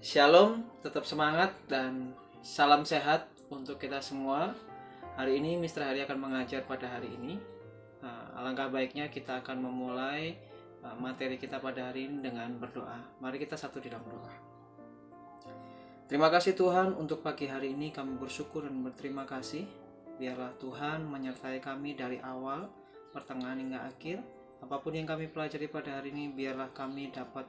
Shalom, tetap semangat dan salam sehat untuk kita semua. Hari ini Mr. Hari akan mengajar pada hari ini. Alangkah baiknya kita akan memulai materi kita pada hari ini dengan berdoa. Mari kita satu di dalam doa. Terima kasih Tuhan untuk pagi hari ini, kami bersyukur dan berterima kasih. Biarlah Tuhan menyertai kami dari awal, pertengahan hingga akhir. Apapun yang kami pelajari pada hari ini, biarlah kami dapat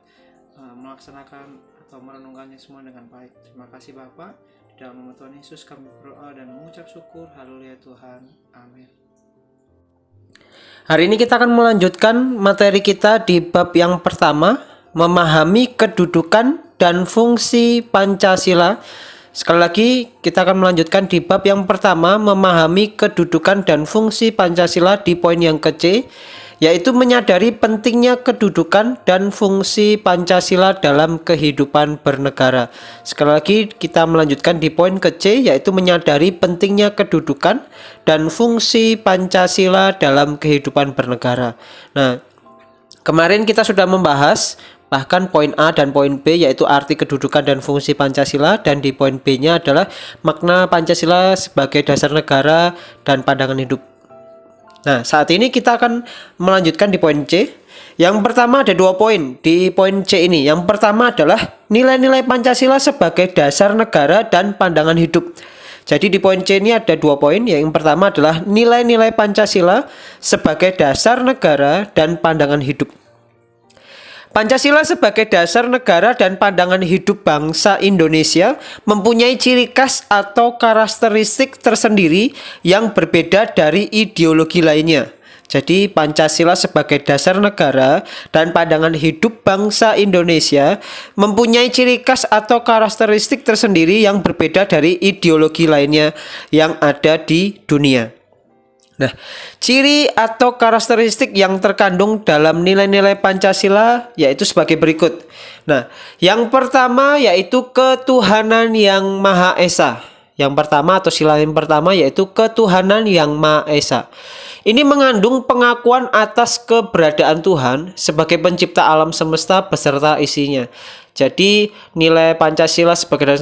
melaksanakan atau merenungkannya semua dengan baik. Terima kasih Bapa. Di dalam nama Tuhan Yesus kami berdoa dan mengucap syukur. Haleluya Tuhan. Amin. Hari ini kita akan melanjutkan materi kita di bab yang pertama, memahami kedudukan dan fungsi Pancasila. Sekali lagi kita akan melanjutkan di bab yang pertama, memahami kedudukan dan fungsi Pancasila di poin yang ke-C, yaitu menyadari pentingnya kedudukan dan fungsi Pancasila dalam kehidupan bernegara. Sekali lagi kita melanjutkan di poin ke-C, yaitu menyadari pentingnya kedudukan dan fungsi Pancasila dalam kehidupan bernegara. Nah, kemarin kita sudah membahas bahkan poin A dan poin B, yaitu arti kedudukan dan fungsi Pancasila, dan di poin B-nya adalah makna Pancasila sebagai dasar negara dan pandangan hidup. Nah, saat ini kita akan melanjutkan di poin C. Yang pertama ada 2 poin di poin C ini. Yang pertama adalah nilai-nilai Pancasila sebagai dasar negara dan pandangan hidup. Jadi di poin C ini ada 2 poin. Yang pertama adalah nilai-nilai Pancasila sebagai dasar negara dan pandangan hidup. Pancasila sebagai dasar negara dan pandangan hidup bangsa Indonesia mempunyai ciri khas atau karakteristik tersendiri yang berbeda dari ideologi lainnya. Jadi Pancasila sebagai dasar negara dan pandangan hidup bangsa Indonesia mempunyai ciri khas atau karakteristik tersendiri yang berbeda dari ideologi lainnya yang ada di dunia. Nah, ciri atau karakteristik yang terkandung dalam nilai-nilai Pancasila yaitu sebagai berikut. Nah, yang pertama yaitu ketuhanan yang Maha Esa. Yang pertama atau sila yang pertama yaitu ketuhanan yang Maha Esa. Ini mengandung pengakuan atas keberadaan Tuhan sebagai pencipta alam semesta beserta isinya. Jadi, nilai Pancasila sebagai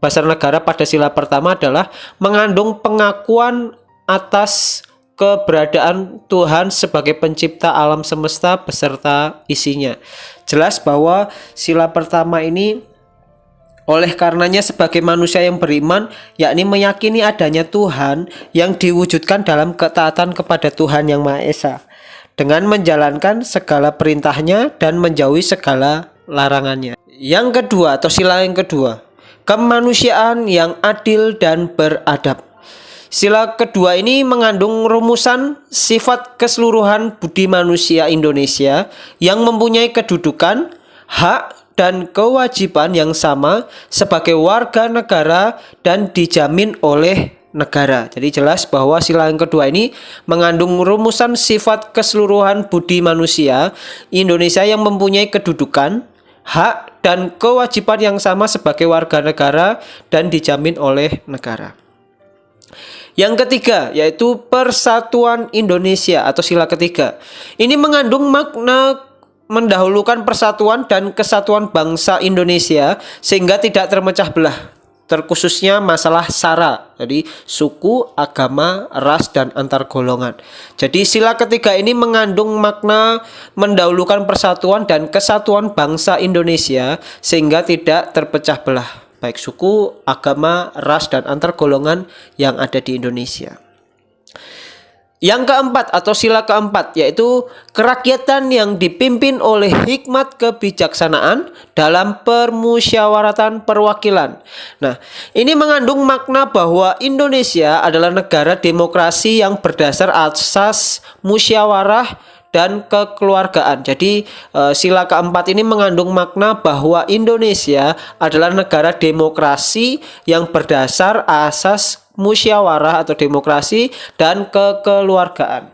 dasar negara pada sila pertama adalah mengandung pengakuan atas keberadaan Tuhan sebagai pencipta alam semesta beserta isinya. Jelas bahwa sila pertama ini oleh karenanya sebagai manusia yang beriman, yakni meyakini adanya Tuhan yang diwujudkan dalam ketaatan kepada Tuhan yang Maha Esa, dengan menjalankan segala perintahnya dan menjauhi segala larangannya. Yang kedua atau sila yang kedua, kemanusiaan yang adil dan beradab. Sila kedua ini mengandung rumusan sifat keseluruhan budi manusia Indonesia yang mempunyai kedudukan, hak, dan kewajiban yang sama sebagai warga negara dan dijamin oleh negara. Jadi jelas bahwa sila yang kedua ini mengandung rumusan sifat keseluruhan budi manusia Indonesia yang mempunyai kedudukan, hak, dan kewajiban yang sama sebagai warga negara dan dijamin oleh negara. Yang ketiga yaitu Persatuan Indonesia atau sila ketiga. Ini mengandung makna mendahulukan persatuan dan kesatuan bangsa Indonesia sehingga tidak termecah belah, terkhususnya masalah SARA, jadi suku, agama, ras, dan antar golongan. Jadi sila ketiga ini mengandung makna mendahulukan persatuan dan kesatuan bangsa Indonesia sehingga tidak terpecah belah, baik suku, agama, ras, dan antar golongan yang ada di Indonesia. Yang keempat atau sila keempat yaitu kerakyatan yang dipimpin oleh hikmat kebijaksanaan dalam permusyawaratan perwakilan. Nah, ini mengandung makna bahwa Indonesia adalah negara demokrasi yang berdasar asas musyawarah dan kekeluargaan. Jadi sila keempat ini mengandung makna bahwa Indonesia adalah negara demokrasi yang berdasar asas musyawarah atau demokrasi dan kekeluargaan.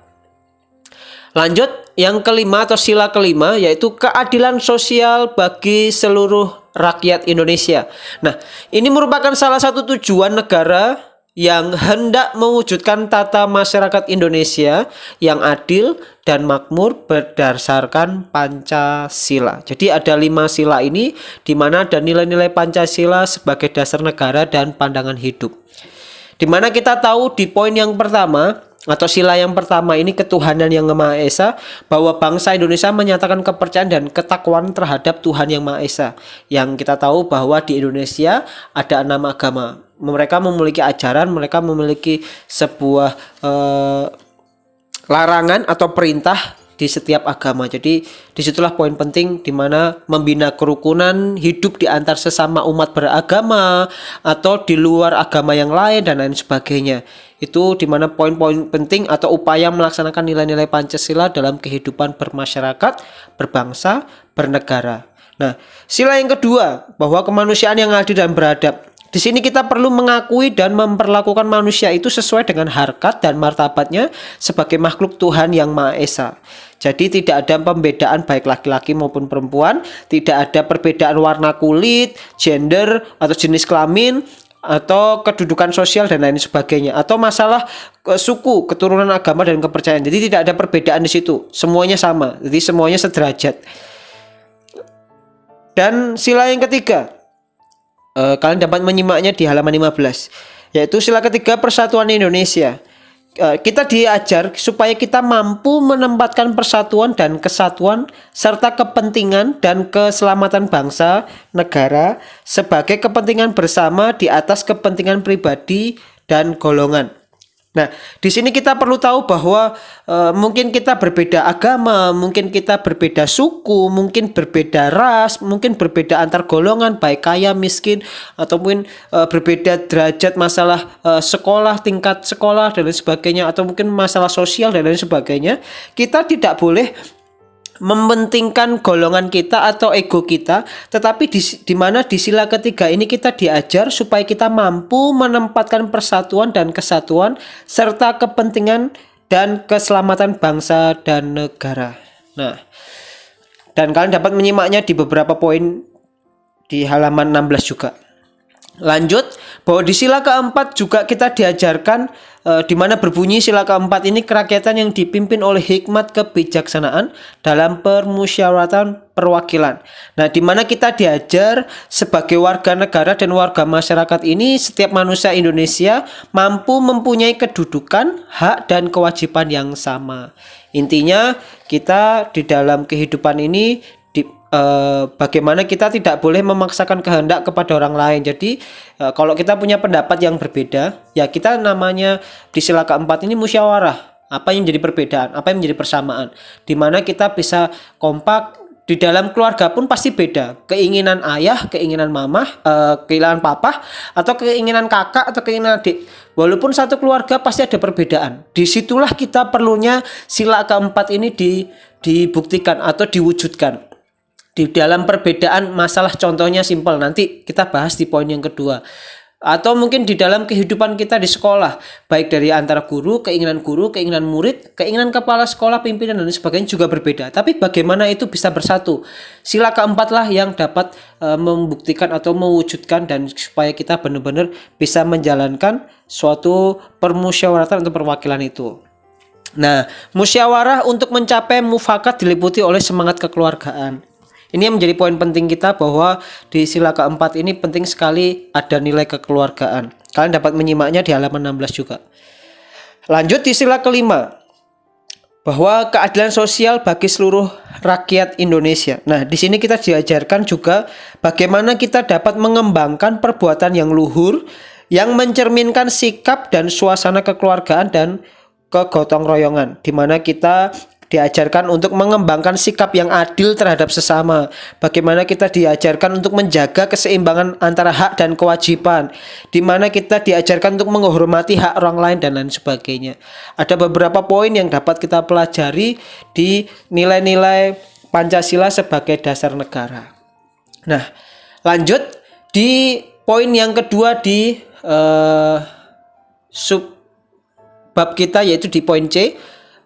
Lanjut, yang kelima atau sila kelima yaitu keadilan sosial bagi seluruh rakyat Indonesia. Nah, ini merupakan salah satu tujuan negara yang hendak mewujudkan tata masyarakat Indonesia yang adil dan makmur berdasarkan Pancasila. Jadi ada 5 sila ini di mana ada nilai-nilai Pancasila sebagai dasar negara dan pandangan hidup. Di mana kita tahu di poin yang pertama atau sila yang pertama ini ketuhanan yang Maha Esa, bahwa bangsa Indonesia menyatakan kepercayaan dan ketakwaan terhadap Tuhan yang Maha Esa. Yang kita tahu bahwa di Indonesia ada 6 agama. Mereka memiliki ajaran, mereka memiliki sebuah larangan atau perintah di setiap agama. Jadi disitulah poin penting di mana membina kerukunan hidup di antar sesama umat beragama atau di luar agama yang lain dan lain sebagainya. Itu di mana poin-poin penting atau upaya melaksanakan nilai-nilai Pancasila dalam kehidupan bermasyarakat, berbangsa, bernegara. Nah, sila yang kedua, bahwa kemanusiaan yang adil dan beradab. Di sini kita perlu mengakui dan memperlakukan manusia itu sesuai dengan harkat dan martabatnya sebagai makhluk Tuhan yang Maha Esa. Jadi tidak ada pembedaan baik laki-laki maupun perempuan, tidak ada perbedaan warna kulit, gender atau jenis kelamin atau kedudukan sosial dan lain sebagainya, atau masalah suku, keturunan agama dan kepercayaan. Jadi tidak ada perbedaan di situ. Semuanya sama. Jadi semuanya sederajat. Dan sila yang ketiga, kalian dapat menyimaknya di halaman 15, yaitu sila ketiga Persatuan Indonesia. Kita diajar supaya kita mampu menempatkan persatuan dan kesatuan serta kepentingan dan keselamatan bangsa, negara sebagai kepentingan bersama di atas kepentingan pribadi dan golongan. Nah, di sini kita perlu tahu bahwa mungkin kita berbeda agama, mungkin kita berbeda suku, mungkin berbeda ras, mungkin berbeda antar golongan, baik kaya, miskin, ataupun berbeda derajat masalah sekolah, tingkat sekolah, dan lain sebagainya, atau mungkin masalah sosial, dan lain sebagainya. Kita tidak boleh mementingkan golongan kita atau ego kita, tetapi di mana di sila ketiga ini kita diajar supaya kita mampu menempatkan persatuan dan kesatuan serta kepentingan dan keselamatan bangsa dan negara. Nah, dan kalian dapat menyimaknya di beberapa poin di halaman 16 juga. Lanjut, bahwa di sila keempat juga kita diajarkan di mana berbunyi sila keempat ini kerakyatan yang dipimpin oleh hikmat kebijaksanaan dalam permusyawaratan perwakilan. Nah, di mana kita diajar sebagai warga negara dan warga masyarakat ini, setiap manusia Indonesia mampu mempunyai kedudukan, hak dan kewajiban yang sama. Intinya kita di dalam kehidupan ini bagaimana kita tidak boleh memaksakan kehendak kepada orang lain. Jadi kalau kita punya pendapat yang berbeda, ya kita namanya di sila keempat ini musyawarah. Apa yang menjadi perbedaan, apa yang menjadi persamaan, di mana kita bisa kompak. Di dalam keluarga pun pasti beda. Keinginan ayah, keinginan mama, keinginan papa, atau keinginan kakak, atau keinginan adik. Walaupun satu keluarga pasti ada perbedaan. Disitulah kita perlunya sila keempat ini dibuktikan atau diwujudkan. Di dalam perbedaan masalah, contohnya simpel, nanti kita bahas di poin yang kedua. Atau mungkin di dalam kehidupan kita di sekolah, baik dari antara guru, keinginan murid, keinginan kepala sekolah, pimpinan dan sebagainya juga berbeda. Tapi bagaimana itu bisa bersatu? Sila keempat lah yang dapat membuktikan atau mewujudkan dan supaya kita benar-benar bisa menjalankan suatu permusyawaratan atau perwakilan itu. Nah, musyawarah untuk mencapai mufakat diliputi oleh semangat kekeluargaan. Ini yang menjadi poin penting kita, bahwa di sila keempat ini penting sekali ada nilai kekeluargaan. Kalian dapat menyimaknya di halaman 16 juga. Lanjut di sila kelima, bahwa keadilan sosial bagi seluruh rakyat Indonesia. Nah, di sini kita diajarkan juga bagaimana kita dapat mengembangkan perbuatan yang luhur yang mencerminkan sikap dan suasana kekeluargaan dan kegotong royongan, di mana kita diajarkan untuk mengembangkan sikap yang adil terhadap sesama. Bagaimana kita diajarkan untuk menjaga keseimbangan antara hak dan kewajiban, di mana kita diajarkan untuk menghormati hak orang lain dan lain sebagainya. Ada beberapa poin yang dapat kita pelajari di nilai-nilai Pancasila sebagai dasar negara. Nah, lanjut di poin yang kedua di sub bab kita, yaitu di poin C,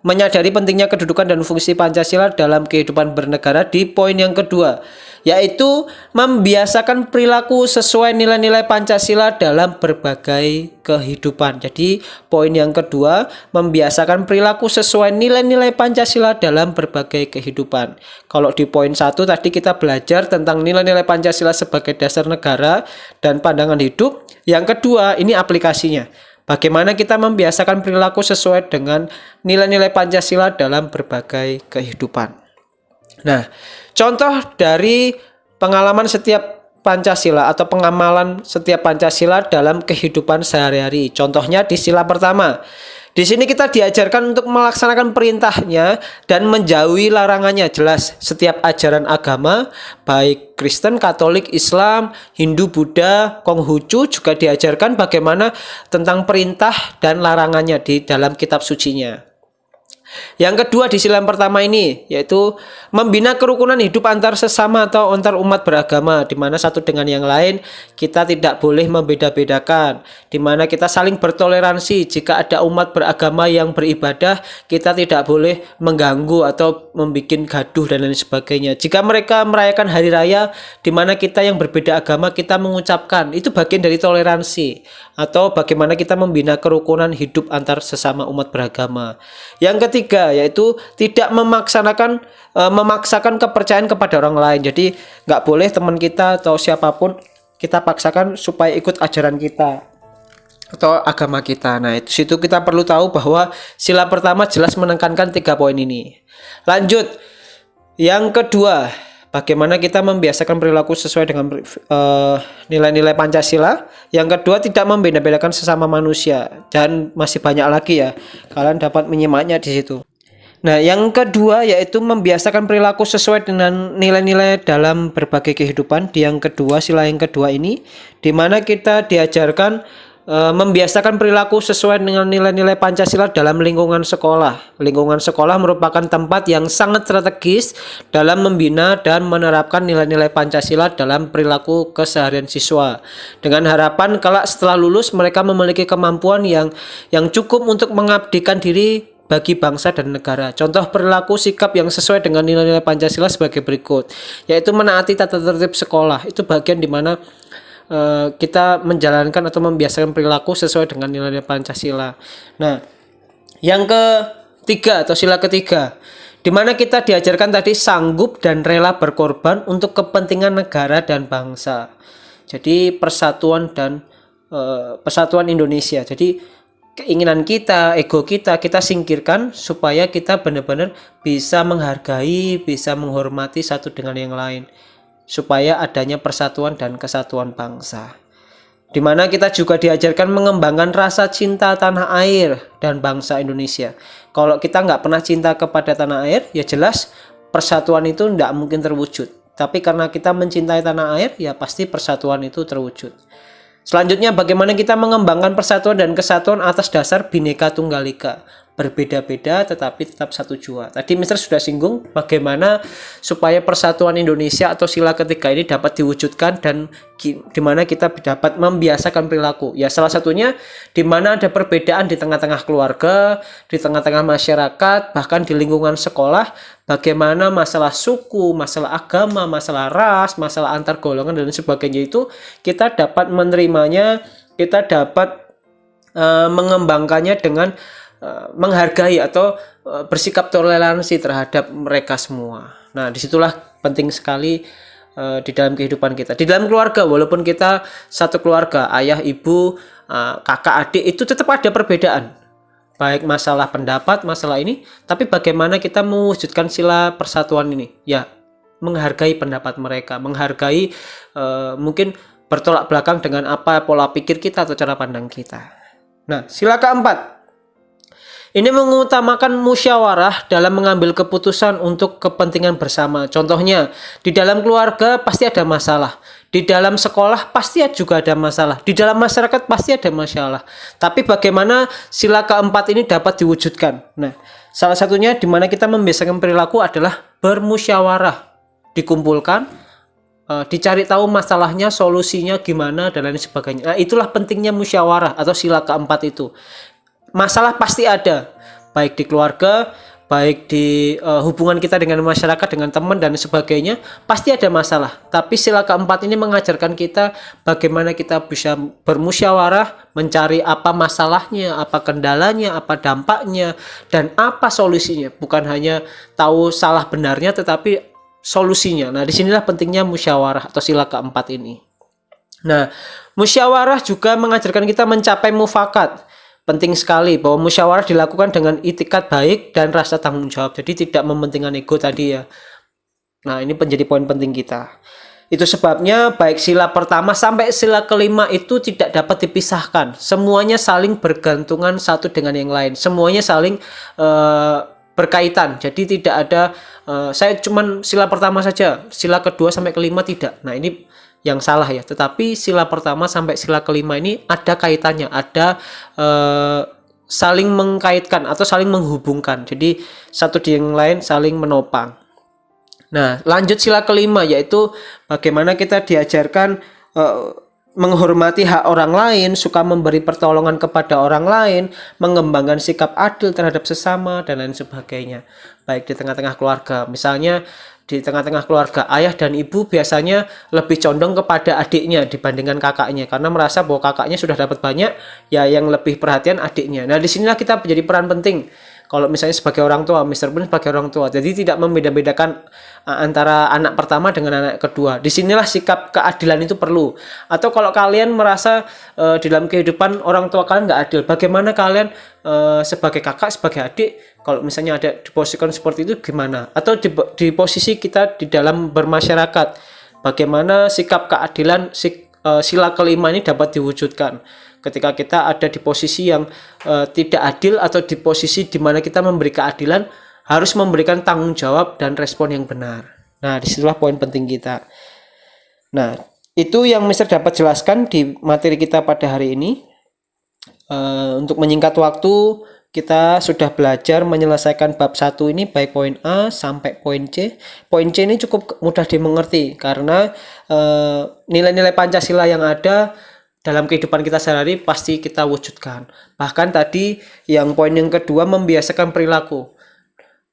menyadari pentingnya kedudukan dan fungsi Pancasila dalam kehidupan bernegara di poin yang kedua, yaitu membiasakan perilaku sesuai nilai-nilai Pancasila dalam berbagai kehidupan. Jadi poin yang kedua, membiasakan perilaku sesuai nilai-nilai Pancasila dalam berbagai kehidupan. Kalau di poin 1 tadi kita belajar tentang nilai-nilai Pancasila sebagai dasar negara dan pandangan hidup. Yang kedua, ini aplikasinya. Bagaimana kita membiasakan perilaku sesuai dengan nilai-nilai Pancasila dalam berbagai kehidupan. Nah, contoh dari pengalaman setiap Pancasila atau pengamalan setiap Pancasila dalam kehidupan sehari-hari. Contohnya di sila pertama. Di sini kita diajarkan untuk melaksanakan perintahnya dan menjauhi larangannya. Jelas, setiap ajaran agama, baik Kristen, Katolik, Islam, Hindu, Buddha, Konghucu juga diajarkan bagaimana tentang perintah dan larangannya di dalam kitab sucinya. Yang kedua di sila pertama ini yaitu membina kerukunan hidup antar sesama atau antar umat beragama, di mana satu dengan yang lain kita tidak boleh membeda-bedakan, di mana kita saling bertoleransi. Jika ada umat beragama yang beribadah, kita tidak boleh mengganggu atau membuat gaduh dan lain sebagainya. Jika mereka merayakan hari raya di mana kita yang berbeda agama kita mengucapkan, itu bagian dari toleransi atau bagaimana kita membina kerukunan hidup antar sesama umat beragama. Yang ketiga yaitu tidak memaksakan kepercayaan kepada orang lain. Jadi nggak boleh teman kita atau siapapun kita paksakan supaya ikut ajaran kita atau agama kita. Nah, itu situ kita perlu tahu bahwa sila pertama jelas menekankan 3 poin ini. Lanjut, yang kedua, bagaimana kita membiasakan perilaku sesuai dengan nilai-nilai Pancasila. Yang kedua, tidak membeda-bedakan sesama manusia. Dan masih banyak lagi ya, kalian dapat menyimaknya di situ. Nah, yang kedua yaitu membiasakan perilaku sesuai dengan nilai-nilai dalam berbagai kehidupan. Di yang kedua, sila yang kedua ini, di mana kita diajarkan membiasakan perilaku sesuai dengan nilai-nilai Pancasila dalam lingkungan sekolah. Lingkungan sekolah merupakan tempat yang sangat strategis dalam membina dan menerapkan nilai-nilai Pancasila dalam perilaku keseharian siswa. Dengan harapan kelak setelah lulus mereka memiliki kemampuan yang cukup untuk mengabdikan diri bagi bangsa dan negara. Contoh perilaku sikap yang sesuai dengan nilai-nilai Pancasila sebagai berikut, yaitu menaati tata tertib sekolah. Itu bagian di mana kita menjalankan atau membiasakan perilaku sesuai dengan nilai-nilai Pancasila. Nah, yang ketiga atau sila ketiga, di mana kita diajarkan tadi sanggup dan rela berkorban untuk kepentingan negara dan bangsa. Jadi persatuan Indonesia. Jadi keinginan kita, ego kita singkirkan supaya kita benar-benar bisa menghargai, bisa menghormati satu dengan yang lain, supaya adanya persatuan dan kesatuan bangsa. Di mana kita juga diajarkan mengembangkan rasa cinta tanah air dan bangsa Indonesia. Kalau kita nggak pernah cinta kepada tanah air, ya jelas persatuan itu nggak mungkin terwujud. Tapi karena kita mencintai tanah air, ya pasti persatuan itu terwujud. Selanjutnya, bagaimana kita mengembangkan persatuan dan kesatuan atas dasar Bhinneka Tunggal Ika. Berbeda-beda tetapi tetap satu jua. Tadi Mister sudah singgung bagaimana supaya persatuan Indonesia atau sila ketiga ini dapat diwujudkan dan di mana kita dapat membiasakan perilaku. Ya salah satunya di mana ada perbedaan di tengah-tengah keluarga, di tengah-tengah masyarakat, bahkan di lingkungan sekolah, bagaimana masalah suku, masalah agama, masalah ras, masalah antar golongan dan sebagainya itu kita dapat menerimanya, kita dapat mengembangkannya dengan menghargai atau bersikap toleransi terhadap mereka semua. Nah, disitulah penting sekali di dalam kehidupan kita. Di dalam keluarga, walaupun kita satu keluarga, ayah, ibu, kakak, adik, itu tetap ada perbedaan. Baik masalah pendapat, masalah ini, tapi bagaimana kita mewujudkan sila persatuan ini? Ya, menghargai pendapat mereka, menghargai mungkin bertolak belakang dengan apa pola pikir kita atau cara pandang kita. Nah, sila keempat, ini mengutamakan musyawarah dalam mengambil keputusan untuk kepentingan bersama. Contohnya, di dalam keluarga pasti ada masalah. Di dalam sekolah pasti juga ada masalah. Di dalam masyarakat pasti ada masalah. Tapi bagaimana sila keempat ini dapat diwujudkan? Nah, salah satunya di mana kita membiasakan perilaku adalah bermusyawarah. Dikumpulkan, dicari tahu masalahnya, solusinya gimana, dan lain sebagainya. Nah, itulah pentingnya musyawarah atau sila keempat itu. Masalah pasti ada. baik di keluarga, baik di hubungan kita dengan masyarakat, dengan teman dan sebagainya, pasti ada masalah. Tapi sila keempat ini mengajarkan kita bagaimana kita bisa bermusyawarah, mencari apa masalahnya, apa kendalanya, apa dampaknya, dan apa solusinya. Bukan hanya tahu salah benarnya, tetapi solusinya. Nah, disinilah pentingnya musyawarah atau sila keempat ini. Nah, musyawarah juga mengajarkan kita mencapai mufakat. Penting sekali bahwa musyawarah dilakukan dengan itikat baik dan rasa tanggung jawab. Jadi tidak mementingkan ego tadi ya. Nah, ini menjadi poin penting kita. Itu sebabnya baik sila pertama sampai sila kelima itu tidak dapat dipisahkan. Semuanya saling bergantungan satu dengan yang lain. Semuanya saling berkaitan. Jadi tidak ada saya cuman sila pertama saja, sila kedua sampai kelima tidak. Nah, ini yang salah ya. Tetapi sila pertama sampai sila kelima ini ada kaitannya, ada saling mengkaitkan atau saling menghubungkan. Jadi satu di yang lain saling menopang. Nah, lanjut sila kelima yaitu bagaimana kita diajarkan menghormati hak orang lain, suka memberi pertolongan kepada orang lain, mengembangkan sikap adil terhadap sesama dan lain sebagainya. Baik di tengah-tengah keluarga. Misalnya di tengah-tengah keluarga, ayah dan ibu biasanya lebih condong kepada adiknya dibandingkan kakaknya karena merasa bahwa kakaknya sudah dapat banyak, ya yang lebih perhatian adiknya. Nah, disinilah kita menjadi peran penting. Kalau misalnya sebagai orang tua, Mr. Pun sebagai orang tua, jadi tidak membeda-bedakan antara anak pertama dengan anak kedua. Disinilah sikap keadilan itu perlu. Atau kalau kalian merasa dalam kehidupan orang tua kalian nggak adil, bagaimana kalian sebagai kakak, sebagai adik, kalau misalnya ada di posisi seperti itu gimana? Atau di posisi kita di dalam bermasyarakat, bagaimana sikap keadilan sila kelima ini dapat diwujudkan? Ketika kita ada di posisi yang tidak adil atau di posisi di mana kita memberi keadilan, harus memberikan tanggung jawab dan respon yang benar. Nah, disitulah poin penting kita. Nah, itu yang Mister dapat jelaskan di materi kita pada hari ini. Untuk menyingkat waktu, kita sudah belajar menyelesaikan bab 1 ini baik poin A sampai poin C. Poin C ini cukup mudah dimengerti karena nilai-nilai Pancasila yang ada dalam kehidupan kita sehari-hari pasti kita wujudkan. Bahkan tadi yang poin yang kedua membiasakan perilaku.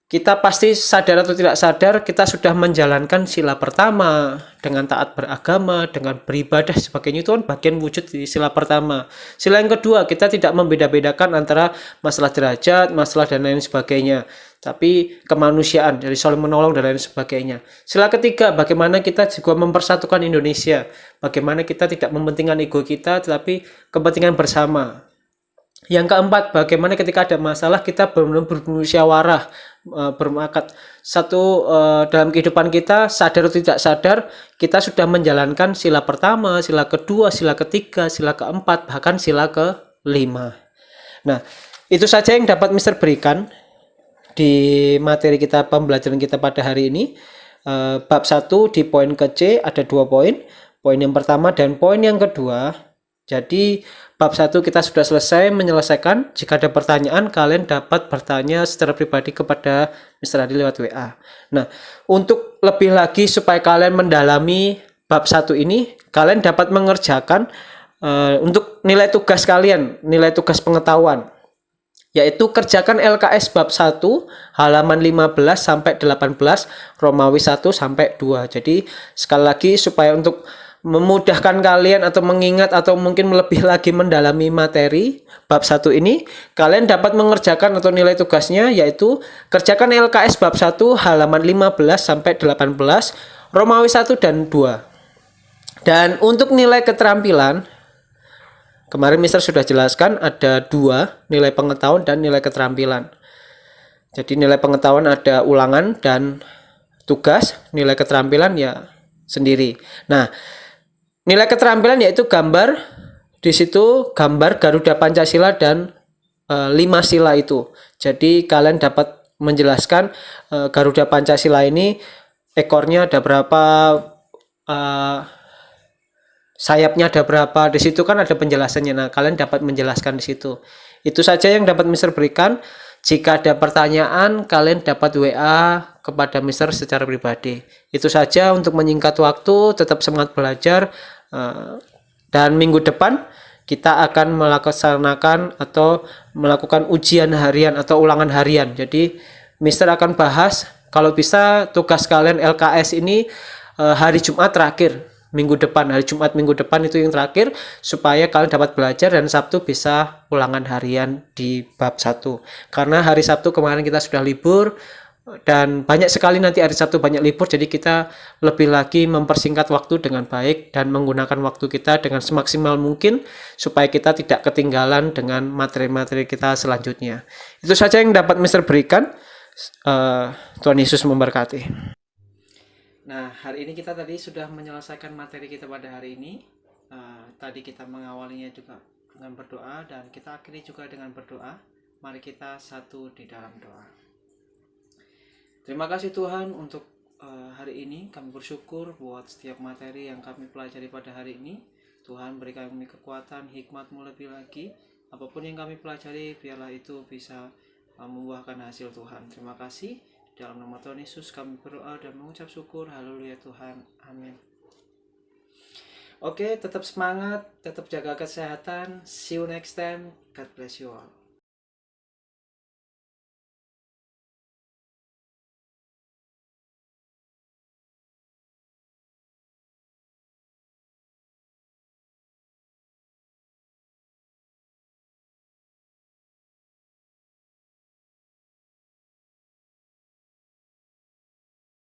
Kita pasti sadar atau tidak sadar kita sudah menjalankan sila pertama dengan taat beragama, dengan beribadah sebagainya, itu kan bagian wujud di sila pertama. Sila yang kedua, kita tidak membeda-bedakan antara masalah derajat, masalah dan lain sebagainya, tapi kemanusiaan dari saling menolong dan lain sebagainya. Sila ketiga, bagaimana kita juga mempersatukan Indonesia, bagaimana kita tidak mementingkan ego kita tetapi kepentingan bersama. Yang keempat, bagaimana ketika ada masalah kita benar-benar bermusyawarah, bermuakat satu dalam kehidupan kita, sadar atau tidak sadar kita sudah menjalankan sila pertama, sila kedua, sila ketiga, sila keempat, bahkan sila kelima. Nah, itu saja yang dapat Mister berikan di materi kita, pembelajaran kita pada hari ini. Bab 1 di poin ke C ada 2 poin. Poin yang pertama dan poin yang kedua. Jadi bab 1 kita sudah selesai menyelesaikan. Jika ada pertanyaan, kalian dapat bertanya secara pribadi kepada Mr. Adi lewat WA. Nah, untuk lebih lagi supaya kalian mendalami bab 1 ini, kalian dapat mengerjakan untuk nilai tugas kalian, nilai tugas pengetahuan, yaitu kerjakan LKS bab 1 halaman 15 sampai 18, Romawi 1 sampai 2. Jadi sekali lagi supaya untuk memudahkan kalian atau mengingat atau mungkin lebih lagi mendalami materi bab 1 ini, kalian dapat mengerjakan atau nilai tugasnya yaitu kerjakan LKS bab 1 halaman 15 sampai 18, Romawi 1 dan 2. Dan untuk nilai keterampilan, kemarin Mister sudah jelaskan ada 2, nilai pengetahuan dan nilai keterampilan. Jadi nilai pengetahuan ada ulangan dan tugas, nilai keterampilan ya sendiri. Nah, nilai keterampilan yaitu gambar, di situ gambar Garuda Pancasila dan 5 sila itu. Jadi kalian dapat menjelaskan Garuda Pancasila ini ekornya ada berapa, sayapnya ada berapa, di situ kan ada penjelasannya. Nah, kalian dapat menjelaskan di situ. Itu saja yang dapat Mister berikan. Jika ada pertanyaan, kalian dapat WA kepada Mister secara pribadi. Itu saja untuk menyingkat waktu, tetap semangat belajar. Dan minggu depan kita akan melaksanakan atau melakukan ujian harian atau ulangan harian. Jadi Mister akan bahas kalau bisa tugas kalian LKS ini hari Jumat terakhir minggu depan, hari Jumat minggu depan itu yang terakhir, supaya kalian dapat belajar dan Sabtu bisa ulangan harian di bab 1. Karena hari Sabtu kemarin kita sudah libur dan banyak sekali nanti hari Sabtu banyak libur, jadi kita lebih lagi mempersingkat waktu dengan baik dan menggunakan waktu kita dengan semaksimal mungkin supaya kita tidak ketinggalan dengan materi-materi kita selanjutnya. Itu saja yang dapat Mister berikan. Tuhan Yesus memberkati. Nah, hari ini kita tadi sudah menyelesaikan materi kita pada hari ini. Tadi kita mengawalinya juga dengan berdoa dan kita akhiri juga dengan berdoa. Mari kita satu di dalam doa. Terima kasih Tuhan untuk hari ini. Kami bersyukur buat setiap materi yang kami pelajari pada hari ini. Tuhan berikan kami kekuatan, hikmat-Mu lebih lagi. Apapun yang kami pelajari, biarlah itu bisa membuahkan hasil Tuhan. Terima kasih. Dalam nama Tuhan Yesus kami berdoa dan mengucap syukur. Haleluya Tuhan. Amin. Oke, tetap semangat, tetap jaga kesehatan. See you next time. God bless you all.